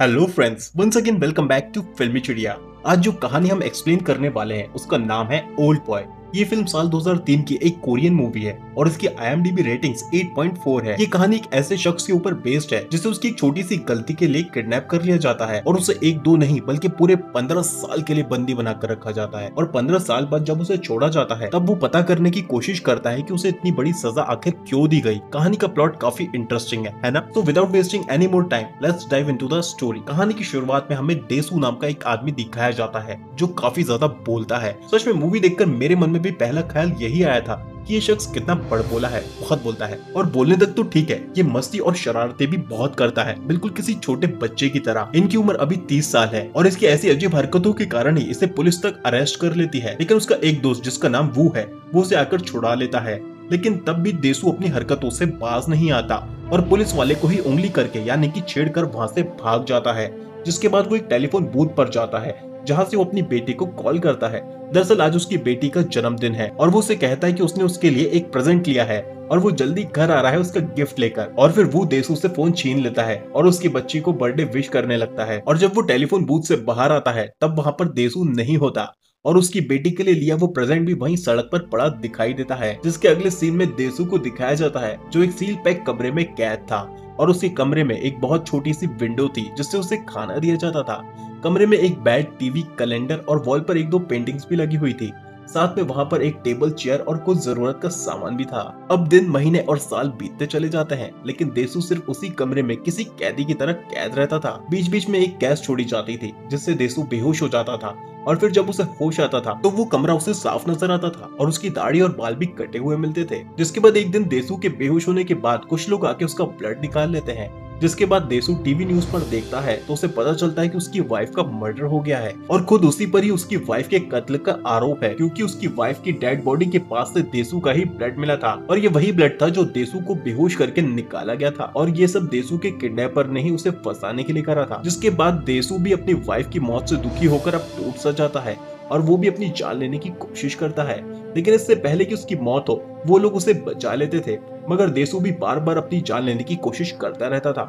Hello friends, once again welcome back to फिल्मी चिड़िया। आज जो कहानी हम एक्सप्लेन करने वाले हैं उसका नाम है ओल्ड बॉय। ये फिल्म साल 2003 की एक कोरियन मूवी है और इसकी IMDb रेटिंग्स 8.4 है। ये कहानी एक ऐसे शख्स के ऊपर बेस्ड है जिसे उसकी एक छोटी सी गलती के लिए किडनैप कर लिया जाता है और उसे एक दो नहीं बल्कि पूरे 15 साल के लिए बंदी बनाकर रखा जाता है। और 15 साल बाद जब उसे छोड़ा जाता है तब वो पता करने की कोशिश करता है कि उसे इतनी बड़ी सजा आखिर क्यों दी गई। कहानी का प्लॉट काफी इंटरेस्टिंग है ना? तो without wasting any more time let's dive into the story. कहानी की शुरुआत में हमें देसू नाम का एक आदमी दिखाया जाता है जो काफी ज्यादा बोलता है। सच में मूवी देखकर मेरे मन में भी पहला ख्याल यही आया था कि ये शख्स कितना बड़बोला है, बहुत बोलता है। और बोलने तक तो ठीक है, ये मस्ती और शरारतें भी बहुत करता है, बिल्कुल किसी छोटे बच्चे की तरह। इनकी उम्र अभी 30 साल है और इसकी ऐसी अजीब हरकतों के कारण ही इसे पुलिस तक अरेस्ट कर लेती है। लेकिन उसका एक दोस्त जिसका नाम वू है वो उसे आकर छुड़ा लेता है। लेकिन तब भी देसू अपनी हरकतों से बाज नहीं आता और पुलिस वाले को ही उंगली करके यानी कि छेड़कर वहां से भाग जाता है। जिसके बाद वो एक टेलीफोन बूथ पर जाता है जहां से वो अपनी बेटी को कॉल करता है। दरअसल आज उसकी बेटी का जन्मदिन है और वो उसे कहता है कि उसने उसके लिए एक प्रेजेंट लिया है और वो जल्दी घर आ रहा है उसका गिफ्ट लेकर। और फिर वो देसू से फोन छीन लेता है और उसकी बच्ची को बर्थडे विश करने लगता है। और जब वो टेलीफोन बूथ से बाहर आता है तब वहां पर देसू नहीं होता और उसकी बेटी के लिए लिया वो प्रेजेंट भी वहीं सड़क पर पड़ा दिखाई देता है। जिसके अगले सीन में देसू को दिखाया जाता है जो एक सील पैक कमरे में कैद था और उसके कमरे में एक बहुत छोटी सी विंडो थी जिससे उसे खाना दिया जाता था। कमरे में एक बेड, टीवी, कैलेंडर और वॉल पर एक दो पेंटिंग्स भी लगी हुई थी। साथ में वहां पर एक टेबल, चेयर और कुछ जरूरत का सामान भी था। अब दिन, महीने और साल बीतते चले जाते हैं लेकिन देसू सिर्फ उसी कमरे में किसी कैदी की तरह कैद रहता था। बीच बीच में एक गैस छोड़ी जाती थी जिससे देसू बेहोश हो जाता था और फिर जब उसे होश आता था तो वो कमरा उसे साफ नजर आता था और उसकी दाढ़ी और बाल भी कटे हुए मिलते थे। जिसके बाद एक दिन देसू के बेहोश होने के बाद कुछ लोग आके उसका ब्लड निकाल लेते हैं। जिसके बाद देसू टीवी न्यूज पर देखता है तो उसे पता चलता है कि उसकी वाइफ का मर्डर हो गया है और खुद उसी पर ही उसकी वाइफ के कत्ल का आरोप है क्योंकि उसकी वाइफ की डेड बॉडी के पास से देसू का ही ब्लड मिला था और ये वही ब्लड था जो देसू को बेहोश करके निकाला गया था। और ये सब देसू के किडनैपर ने ही उसे फंसाने के लिए करा था। जिसके बाद देसू भी अपनी वाइफ की मौत से दुखी होकर अब टूट सा जाता है और वो भी अपनी जान लेने की कोशिश करता है। लेकिन इससे पहले कि उसकी मौत हो वो लोग उसे बचा लेते थे मगर देसू भी बार बार अपनी जान लेने की कोशिश करता रहता था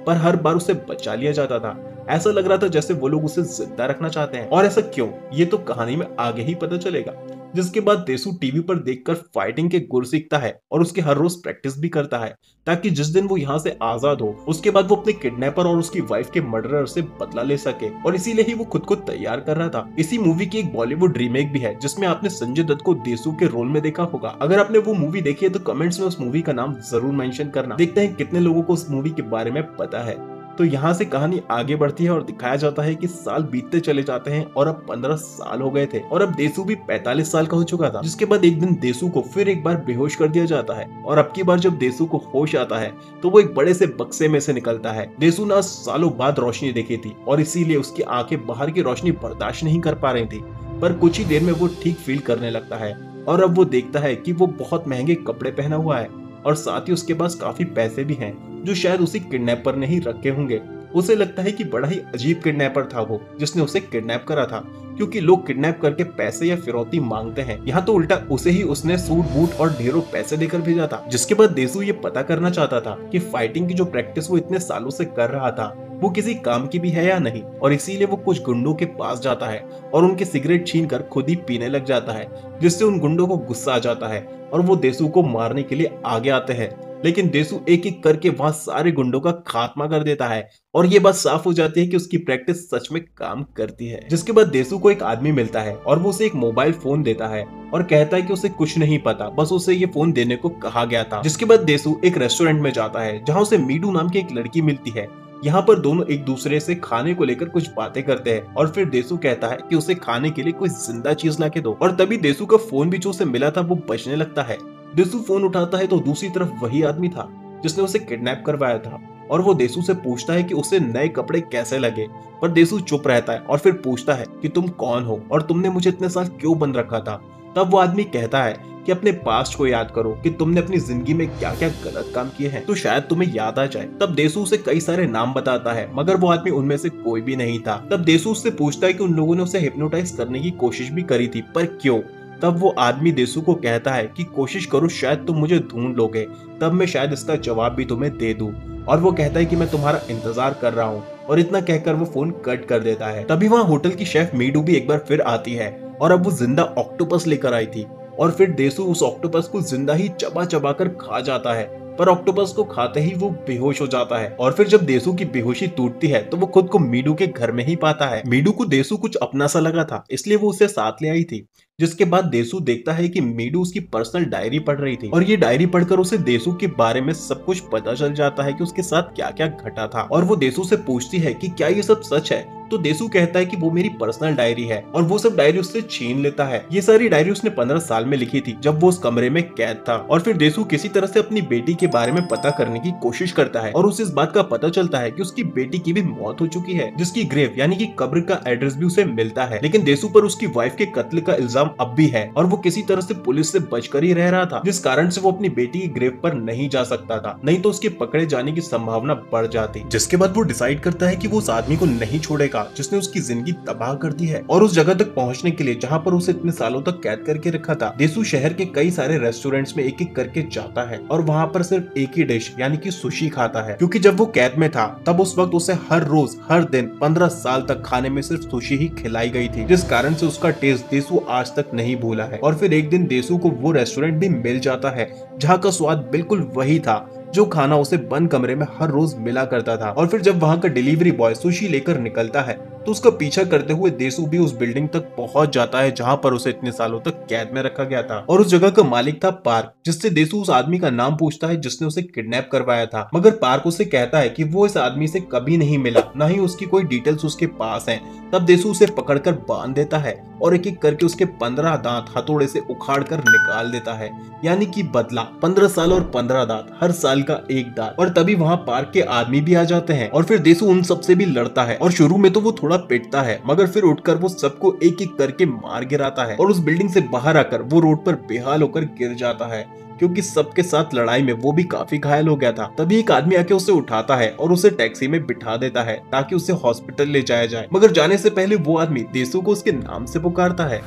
पर हर बार उसे बचा लिया जाता था। ऐसा लग रहा था जैसे वो लोग उसे जिंदा रखना चाहते हैं। और ऐसा क्यों, ये तो कहानी में आगे ही पता चलेगा। जिसके बाद देसू टीवी पर देखकर फाइटिंग के गुर सीखता है और उसके हर रोज प्रैक्टिस भी करता है ताकि जिस दिन वो यहाँ से आजाद हो उसके बाद वो अपने किडनैपर और उसकी वाइफ के मर्डरर से बदला ले सके। और इसीलिए ही वो खुद को तैयार कर रहा था। इसी मूवी की एक बॉलीवुड रीमेक भी है जिसमें आपने संजय दत्त को देसू के रोल में देखा होगा। अगर आपने वो मूवी देखी है तो कमेंट्स में उस मूवी का नाम जरूर मेंशन करना। देखते हैं कितने लोगों को उस मूवी के बारे में पता है। तो यहाँ से कहानी आगे बढ़ती है और दिखाया जाता है कि साल बीतते चले जाते हैं और अब 15 साल हो गए थे और अब देसू भी 45 साल का हो चुका था। जिसके बाद एक दिन देसू को फिर एक बार बेहोश कर दिया जाता है और अब की बार जब देसू को होश आता है तो वो एक बड़े से बक्से में से निकलता है। देसू ने सालों बाद रोशनी देखी थी और इसीलिए उसकी आंखें बाहर की रोशनी बर्दाश्त नहीं कर पा रही थी पर कुछ ही देर में वो ठीक फील करने लगता है और अब वो देखता है कि वो बहुत महंगे कपड़े पहना हुआ है और साथ ही उसके पास काफी पैसे भी हैं जो शायद उसी किडनैपर ने ही रखे होंगे। उसे लगता है कि बड़ा ही अजीब किडनैपर था वो जिसने उसे किडनैप करा था क्योंकि लोग किडनैप करके पैसे या फिरौती मांगते हैं, यहाँ तो उल्टा उसे ही उसने सूट बूट और ढेरों पैसे देकर भेजा था। जिसके बाद देसू ये पता करना चाहता था कि फाइटिंग की जो प्रैक्टिस वो इतने सालों से कर रहा था वो किसी काम की भी है या नहीं और इसीलिए वो कुछ गुंडों के पास जाता है और उनके सिगरेट छीनकर खुद ही पीने लग जाता है जिससे उन गुंडों को गुस्सा आ जाता है और वो देसू को मारने के लिए आगे आते हैं। लेकिन देसू एक एक करके वहां सारे गुंडों का खात्मा कर देता है और ये बात साफ हो जाती है कि उसकी प्रैक्टिस सच में काम करती है। जिसके बाद देसू को एक आदमी मिलता है और वो उसे एक मोबाइल फोन देता है और कहता है कि उसे कुछ नहीं पता, बस उसे ये फोन देने को कहा गया था। जिसके बाद देसू एक रेस्टोरेंट में जाता है जहाँ उसे मीडू नाम की एक लड़की मिलती है। यहाँ पर दोनों एक दूसरे से खाने को लेकर कुछ बातें करते हैं और फिर देसू कहता है कि उसे खाने के लिए कोई जिंदा चीज ला के दो और तभी देसू का फोन भी जो उसे मिला था वो बजने लगता है। देसू फोन उठाता है तो दूसरी तरफ वही आदमी था जिसने उसे किडनैप करवाया था और वो देसू से पूछता है कि उसे नए कपड़े कैसे लगे पर देसू चुप रहता है और फिर पूछता है कि तुम कौन हो और तुमने मुझे इतने साल क्यों बंद रखा था। तब वो आदमी कहता है कि अपने पास्ट को याद करो कि तुमने अपनी जिंदगी में क्या क्या गलत काम किए हैं तो शायद तुम्हें याद आ जाए। तब देसू उसे कई सारे नाम बताता है मगर वो आदमी उनमें से कोई भी नहीं था। तब देसू उससे पूछता है कि उन लोगों ने उसे हिप्नोटाइज करने की कोशिश भी करी थी पर क्यों। तब वो आदमी देसू को कहता है कि कोशिश करो, शायद तुम मुझे ढूंढ लोगे, तब मैं शायद इसका जवाब भी तुम्हें दे दूं। और वो कहता है कि मैं तुम्हारा इंतजार कर रहा हूँ और इतना कहकर वो फोन कट कर देता है। तभी वहाँ होटल की शेफ मीडू भी एक बार फिर आती है और अब वो जिंदा ऑक्टोपस लेकर आई थी और फिर देसू उस ऑक्टोपस को जिंदा ही चबा चबा कर खा जाता है। पर ऑक्टोपस को खाते ही वो बेहोश हो जाता है और फिर जब देसू की बेहोशी टूटती है तो वो खुद को मीडू के घर में ही पाता है। मीडू को देसू कुछ अपना सा लगा था, इसलिए वो उसे साथ ले आई थी। जिसके बाद देसू देखता है कि मीडू उसकी पर्सनल डायरी पढ़ रही थी और ये डायरी पढ़कर उसे देसू के बारे में सब कुछ पता चल जाता है कि उसके साथ क्या क्या घटा था। और वो देसू से पूछती है कि क्या ये सब सच है, तो देसू कहता है कि वो मेरी पर्सनल डायरी है और वो सब डायरी उससे छीन लेता है। ये सारी डायरी उसने 15 साल में लिखी थी जब वो उस कमरे में कैद था। और फिर देसू किसी तरह से अपनी बेटी के बारे में पता करने की कोशिश करता है और उसे इस बात का पता चलता है कि उसकी बेटी की भी मौत हो चुकी है, जिसकी ग्रेव यानी कि कब्र का एड्रेस भी उसे मिलता है। लेकिन देसू पर उसकी वाइफ के कत्ल का इल्जाम अब भी है और वो किसी तरह से पुलिस से बचकर ही रह रहा था, जिस कारण से वो अपनी बेटी की ग्रेव पर नहीं जा सकता था, नहीं तो उसके पकड़े जाने की संभावना बढ़ जाती। जिसके बाद वो डिसाइड करता है कि वो उस आदमी को नहीं छोड़ेगा जिसने उसकी जिंदगी तबाह कर दी है। और उस जगह तक पहुंचने के लिए जहां पर उसे इतने सालों तक कैद करके रखा था, देसू शहर के कई सारे रेस्टोरेंट्स में एक एक करके जाता है और वहां पर सिर्फ एक ही डिश यानी कि सुशी खाता है, क्योंकि जब वो कैद में था तब उस वक्त उसे हर रोज हर दिन 15 साल तक खाने में सिर्फ सुशी ही खिलाई गई थी, जिस कारण से उसका टेस्ट देसू आज तक नहीं भूला है। और फिर एक दिन देसू को वो रेस्टोरेंट भी मिल जाता है जहाँ का स्वाद बिल्कुल वही था जो खाना उसे बंद कमरे में हर रोज मिला करता था। और फिर जब वहाँ का डिलीवरी बॉय सुशी लेकर निकलता है तो उसका पीछा करते हुए देसू भी उस बिल्डिंग तक पहुंच जाता है जहां पर उसे इतने सालों तक कैद में रखा गया था। और उस जगह का मालिक था पार्क, जिससे देसू उस आदमी का नाम पूछता है जिसने उसे किडनैप करवाया था। मगर पार्क उसे कहता है कि वो इस आदमी से कभी नहीं मिला, न ही उसकी कोई डिटेल्स उसके पास है। तब देसू उसे पकड़कर बांध देता है और एक एक करके उसके 15 दांत हथौड़े से उखाड़ कर निकाल देता है, यानी कि बदला 15 साल और 15 दांत, हर साल का एक दांत। और तभी वहाँ पार्क के आदमी भी आ जाते हैं और फिर देसू उन सबसे भी लड़ता है और शुरू में तो वो थोड़ा पिटता है, मगर फिर उठकर वो सबको एक एक करके मार गिराता है और उस बिल्डिंग से बाहर आकर वो रोड पर बेहाल होकर गिर जाता है, क्योंकि सबके साथ लड़ाई में वो भी काफी घायल हो गया था। तभी एक आदमी आके उसे उठाता है और उसे टैक्सी में बिठा देता है ताकि उसे हॉस्पिटल ले जाया जाए। मगर जाने से पहले वो आदमी देसू को उसके नाम से पुकारता है,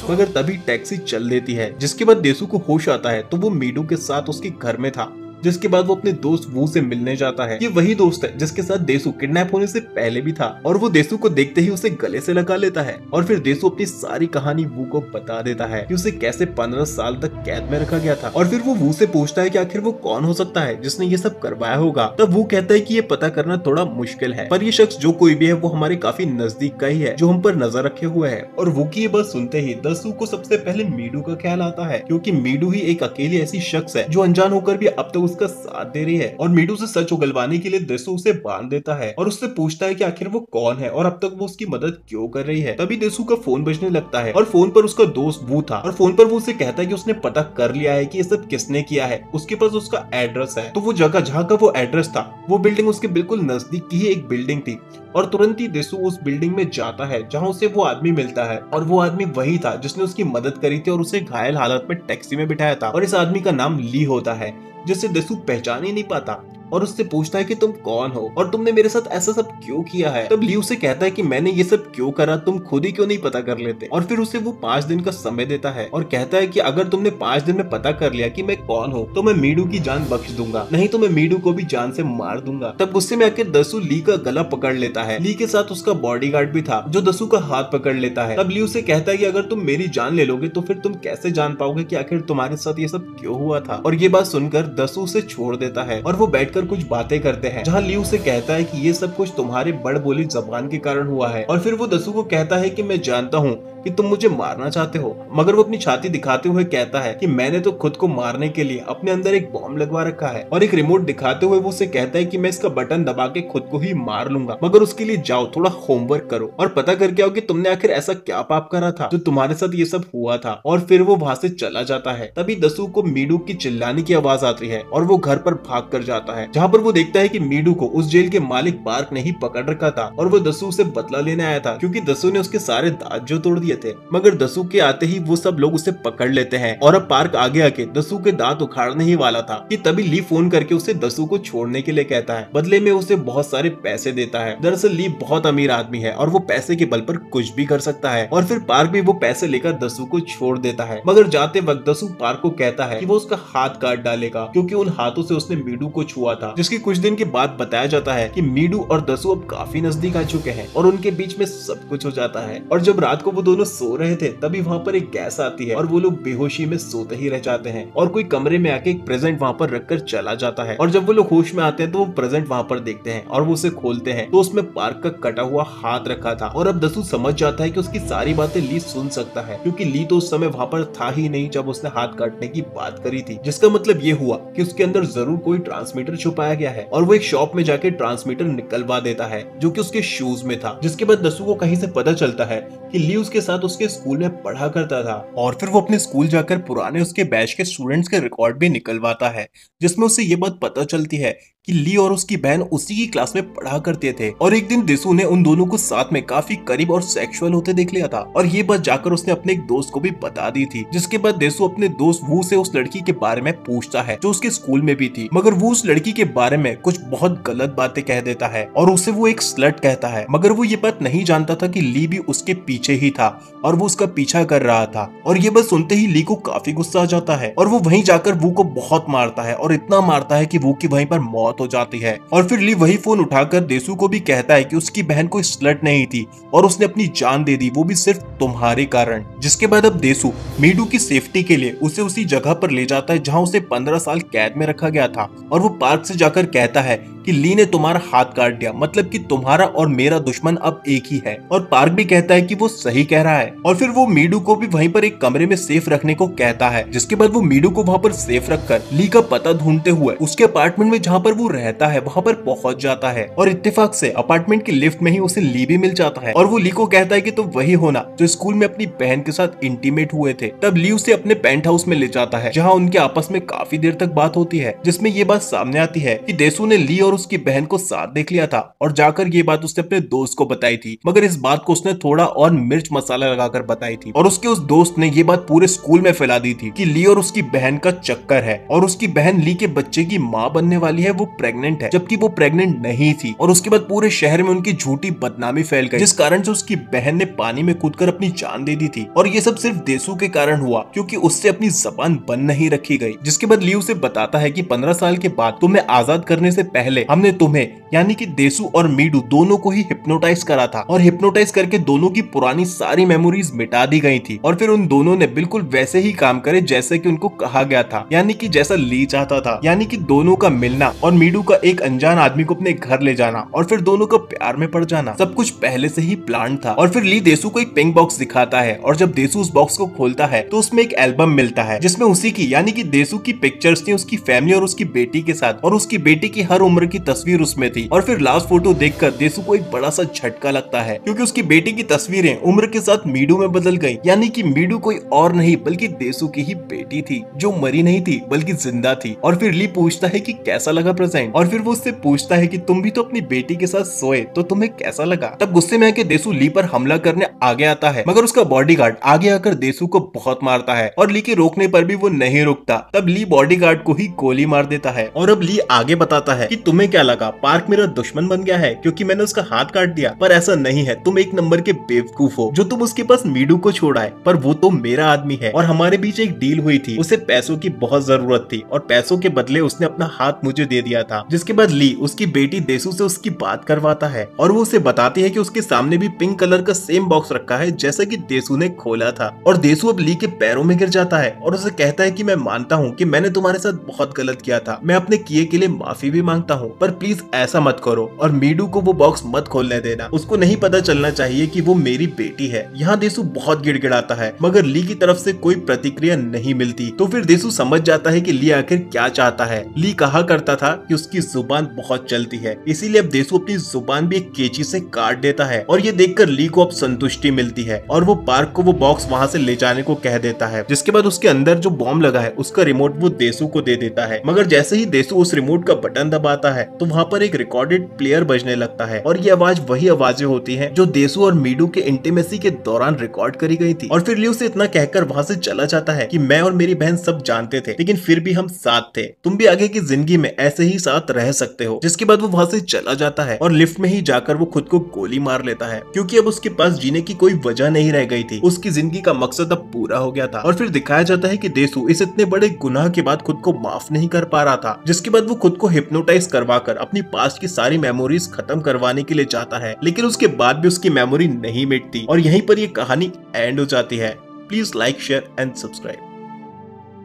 मगर तभी टैक्सी चल देती है। जिसके बाद देसू को होश आता है तो वो मीडू के साथ उसके घर में था। जिसके बाद वो अपने दोस्त वू से मिलने जाता है। ये वही दोस्त है जिसके साथ देसू किडनैप होने से पहले भी था और वो देसू को देखते ही उसे गले से लगा लेता है। और फिर देसू अपनी सारी कहानी वू को बता देता है कि उसे कैसे 15 साल तक कैद में रखा गया था। और फिर वो वू से पूछता है कि आखिर वो कौन हो सकता है जिसने ये सब करवाया होगा। तब वो कहता है कि ये पता करना थोड़ा मुश्किल है, पर ये शख्स जो कोई भी है वो हमारे काफी नजदीक का ही है जो हम पर नजर रखे हुए है। और वू की ये बात सुनते ही देसू को सबसे पहले मीडू का ख्याल आता है, क्योंकि मीडू ही एक अकेली ऐसी शख्स है जो अनजान होकर भी अब तक उसका साथ दे रही है। और मीडू से सच उगलवाने के लिए देसू उसे बांध देता है और उससे पूछता है कि आखिर वो कौन है और अब तक वो उसकी मदद क्यों कर रही है। तभी देसू का फोन बजने लगता है और फोन पर उसका दोस्त वू था और फोन पर वो उसे कहता है कि उसने पता कर लिया है कि ये सब किसने किया है, उसके पास उसका एड्रेस है। तो वो जगह जहाँ का वो एड्रेस था वो बिल्डिंग उसके बिल्कुल नजदीक की ही एक बिल्डिंग थी और तुरंत ही देसू उस बिल्डिंग में जाता है जहाँ उसे वो आदमी मिलता है। और वो आदमी वही था जिसने उसकी मदद करी थी और उसे घायल हालत में टैक्सी में बिठाया था। और इस आदमी का नाम ली होता है, जिसे देसू पहचान ही नहीं पाता और उससे पूछता है कि तुम कौन हो और तुमने मेरे साथ ऐसा सब क्यों किया है। तब ली उसे कहता है कि मैंने ये सब क्यों करा, तुम खुद ही क्यों नहीं पता कर लेते। और फिर उसे वो 5 दिन का समय देता है और कहता है कि अगर तुमने 5 दिन में पता कर लिया कि मैं कौन हूँ तो मैं मीडू की जान बख्श दूंगा, नहीं तो मैं मीडू को भी जान से मार दूंगा। तब गुस्से में आकर देसू ली का गला पकड़ लेता है। ली के साथ उसका बॉडीगार्ड भी था जो देसू का हाथ पकड़ लेता है। तब ली उसे कहता है कि अगर तुम मेरी जान ले लोगे तो फिर तुम कैसे जान पाओगे कि आखिर तुम्हारे साथ ये सब क्यों हुआ था। और ये बात सुनकर देसू उसे छोड़ देता है और वो बैठकर कुछ बातें करते हैं, जहाँ ली उसे कहता है कि ये सब कुछ तुम्हारे बड़बोली जबान के कारण हुआ है। और फिर वो देसू को कहता है कि मैं जानता हूँ कि तुम मुझे मारना चाहते हो, मगर वो अपनी छाती दिखाते हुए कहता है कि मैंने तो खुद को मारने के लिए अपने अंदर एक बॉम्ब लगवा रखा है। और एक रिमोट दिखाते हुए वो उसे कहता है कि मैं इसका बटन दबा के खुद को ही मार लूंगा, मगर उसके लिए जाओ थोड़ा होमवर्क करो और पता करके आओ कि तुमने आखिर ऐसा क्या पाप करा था जो तुम्हारे साथ ये सब हुआ था। और फिर वो वहां से चला जाता है। तभी देसू को मीडू की चिल्लाने की आवाज आती है और वो घर पर भाग कर जाता है, जहाँ पर वो देखता है कि मीडू को उस जेल के मालिक पार्क ने ही पकड़ रखा था और वो देसू से बदला लेने आया था, क्योंकि देसू ने उसके सारे दांत जो तोड़ दिए किए थे, मगर दसू के आते ही वो सब लोग उसे पकड़ लेते हैं और अब पार्क आगे आके दसू के दांत उखाड़ने ही वाला था कि तभी ली फोन करके उसे दसू को छोड़ने के लिए कहता है। बदले में उसे बहुत सारे पैसे देता है। दरअसल ली बहुत अमीर आदमी है और वो पैसे के बल पर कुछ भी कर सकता है और फिर पार्क भी वो पैसे लेकर दसू को छोड़ देता है। मगर जाते वक्त दसू पार्क को कहता है कि वो उसका हाथ काट डालेगा क्योंकि उन हाथों से उसने मीडू को छुआ था। जिसके कुछ दिन के बाद बताया जाता है कि मीडू और दसू अब काफी नजदीक आ चुके हैं और उनके बीच में सब कुछ हो जाता है। और जब रात को वो दोनों सो रहे थे तभी वहाँ पर एक गैस आती है और वो लोग बेहोशी में सोते ही रह जाते हैं और कोई कमरे में आके एक प्रेजेंट वहाँ पर रखकर चला जाता है। और जब वो लोग होश में आते हैं तो वो प्रेजेंट वहाँ पर देखते हैं और वो उसे खोलते हैं तो उसमें पार्क का कटा हुआ हाथ रखा था। और अब दसू समझ जाता है कि उसकी सारी बातें ली सुन सकता है क्योंकि ली तो उस समय वहाँ पर था ही नहीं जब उसने हाथ काटने की बात करी थी। जिसका मतलब ये हुआ कि उसके अंदर जरूर कोई ट्रांसमीटर छुपाया गया है और वो एक शॉप में जाके ट्रांसमीटर निकलवा देता है जो कि उसके शूज में था। जिसके बाद दसू को कहीं से पता चलता है कि ली उसके साथ उसके स्कूल में पढ़ा करता था और फिर वो अपने स्कूल जाकर पुराने उसके बैच के स्टूडेंट्स के रिकॉर्ड भी निकलवाता है जिसमें उसे ये बात पता चलती है कि ली और उसकी बहन उसी की क्लास में पढ़ा करते थे। और एक दिन देसू ने उन दोनों को साथ में काफी करीब और सेक्सुअल होते देख लिया था और ये बात जाकर उसने अपने एक दोस्त को भी बता दी थी। जिसके बाद देसू अपने दोस्त वू से उस लड़की के बारे में पूछता है जो उसके स्कूल में भी थी, मगर वो उस लड़की के बारे में कुछ बहुत गलत बातें कह देता है और उसे वो एक स्लट कहता है। मगर वो ये बात नहीं जानता था कि ली भी उसके पीछे ही था और वो उसका पीछा कर रहा था। और ये बात सुनते ही ली को काफी गुस्सा आ जाता है और वो वहीं जाकर वू को बहुत मारता है और इतना मारता है कि वू की वहीं पर मौत हो जाती है। और फिर ली वही फोन उठाकर देसू को भी कहता है कि उसकी बहन कोई स्लट नहीं थी और उसने अपनी जान दे दी, वो भी सिर्फ तुम्हारे कारण। जिसके बाद अब देसू मीडू की सेफ्टी के लिए उसे उसी जगह पर ले जाता है जहां उसे 15 साल कैद में रखा गया था और वो पार्क से जाकर कहता है कि ली ने तुम्हारा हाथ काट दिया, मतलब कि तुम्हारा और मेरा दुश्मन अब एक ही है। और पार्क भी कहता है कि वो सही कह रहा है और फिर वो मीडू को भी वहीं पर एक कमरे में सेफ रखने को कहता है। जिसके बाद वो मीडू को वहाँ पर सेफ रखकर ली का पता ढूंढते हुए उसके अपार्टमेंट में जहाँ पर वो रहता है वहाँ पर पहुंच जाता है और इत्तेफाक से अपार्टमेंट की लिफ्ट में ही उसे ली भी मिल जाता है और वो ली को कहता है कि तुम वही होना जो स्कूल में अपनी बहन के साथ इंटीमेट हुए थे। तब ली उसे अपने पेंट हाउस में ले जाता है जहाँ उनके आपस में काफी देर तक बात होती है जिसमें ये बात सामने आती है कि देसू ने ली और उसकी बहन को साथ देख लिया था और जाकर ये बात उसने अपने दोस्त को बताई थी, मगर इस बात को उसने थोड़ा और मिर्च मसाला लगाकर बताई थी और उसके उस दोस्त ने ये बात पूरे स्कूल में फैला दी थी कि ली और उसकी बहन का चक्कर है और उसकी बहन ली के बच्चे की माँ बनने वाली है, वो प्रेग्नेंट है, जबकि वो प्रेग्नेंट नहीं थी। और उसके बाद पूरे शहर में उनकी झूठी बदनामी फैल गई जिस कारण से उसकी बहन ने पानी में कूदकर अपनी जान दे दी थी और ये सब सिर्फ देसू के कारण हुआ क्योंकि उससे अपनी जबान बंद नहीं रखी गई। जिसके बाद ली उसे बताता है कि 15 साल के बाद तुम्हें आजाद करने से पहले हमने तुम्हें यानी कि देसू और मीडू दोनों को ही हिप्नोटाइज करा था और हिप्नोटाइज करके दोनों की पुरानी सारी मेमोरीज मिटा दी गई थी और फिर उन दोनों ने बिल्कुल वैसे ही काम करे जैसे कि उनको कहा गया था, यानी कि जैसा ली चाहता था, यानी कि दोनों का मिलना और मीडू का एक अनजान आदमी को अपने घर ले जाना और फिर दोनों को प्यार में पड़ जाना, सब कुछ पहले से ही प्लान था। और फिर ली देसू को एक पिंक बॉक्स दिखाता है और जब देसू उस बॉक्स को खोलता है तो उसमें एक एल्बम मिलता है जिसमें उसी की यानी कि देसू की पिक्चर्स थी उसकी फैमिली और उसकी बेटी के साथ और उसकी बेटी की हर उम्र की तस्वीर उसमें थी। और फिर लास्ट फोटो देखकर देसू को एक बड़ा सा झटका लगता है क्योंकि उसकी बेटी की तस्वीरें उम्र के साथ मीडू में बदल गई, यानी कि मीडू कोई और नहीं बल्कि देसू की ही बेटी थी जो मरी नहीं थी बल्कि जिंदा थी। और फिर ली पूछता है कि कैसा लगा प्रेजेंट और फिर वो उससे पूछता है कि तुम भी तो अपनी बेटी के साथ सोए तो तुम्हें कैसा लगा। तब गुस्से में आके देसू ली पर हमला करने आगे आता है मगर उसका बॉडीगार्ड आगे आकर देसू को बहुत मारता है और ली के रोकने पर भी वो नहीं रुकता। तब ली बॉडीगार्ड को ही गोली मार देता है और अब ली आगे बताता है कि तुम्हें क्या लगा पार्क मेरा दुश्मन बन गया है क्योंकि मैंने उसका हाथ काट दिया, पर ऐसा नहीं है, तुम एक नंबर के बेवकूफ हो जो तुम उसके पास मीडू को छोड़ा है, पर वो तो मेरा आदमी है और हमारे बीच एक डील हुई थी, उसे पैसों की बहुत जरूरत थी और पैसों के बदले उसने अपना हाथ मुझे दे दिया था। जिसके बाद ली उसकी बेटी देसू से उसकी बात करवाता है और वो उसे बताती है कि उसके सामने भी पिंक कलर का सेम बॉक्स रखा है जैसा कि देसू ने खोला था। और देसू अब ली के पैरों में गिर जाता है और उसे कहता है कि मैं मानता हूँ कि मैंने तुम्हारे साथ बहुत गलत किया था, मैं अपने किए के लिए माफी भी मांगता हूँ, पर प्लीज ऐसा मत करो और मीडू को वो बॉक्स मत खोलने देना, उसको नहीं पता चलना चाहिए कि वो मेरी बेटी है। यहाँ देसू बहुत गिड़गिड़ाता है मगर ली की तरफ से कोई प्रतिक्रिया नहीं मिलती। तो फिर देसू समझ जाता है कि ली आखिर क्या चाहता है। ली कहा करता था कि उसकी जुबान बहुत चलती है, इसीलिए अब देसू अपनी जुबान भी एक कैंची से काट देता है और ये देखकर ली को अब संतुष्टि मिलती है और वो पार्क को वो बॉक्स वहाँ से ले जाने को कह देता है। जिसके बाद उसके अंदर जो बॉम्ब लगा है उसका रिमोट वो देसू को दे देता है, मगर जैसे ही देसू उस रिमोट का बटन दबाता है तो वहाँ पर एक रिकॉर्डेड प्लेयर बजने लगता है और ये आवाज वही आवाजें होती हैं जो देसू और मीडू के इंटीमेसी के दौरान रिकॉर्ड करी गई थी। और फिर लियो से इतना कहकर वहाँ से चला जाता है कि मैं और मेरी बहन सब जानते थे लेकिन फिर भी हम साथ थे, तुम भी आगे की जिंदगी में ऐसे ही साथ रह सकते हो। जिसके बाद वो वहाँ से चला जाता है और लिफ्ट में ही जाकर वो खुद को गोली मार लेता है क्योंकि अब उसके पास जीने की कोई वजह नहीं रह गई थी, उसकी जिंदगी का मकसद अब पूरा हो गया था। और फिर दिखाया जाता है कि देसू इस इतने बड़े गुनाह के बाद खुद को माफ नहीं कर पा रहा था, जिसके बाद वो खुद को हिप्नोटाइज करवाकर अपनी पास्ट की सारी मेमोरीज खत्म करवाने के लिए चाहता है, लेकिन उसके बाद भी उसकी मेमोरी नहीं मिटती और यहीं पर ये कहानी एंड हो जाती है। Please like, share and subscribe.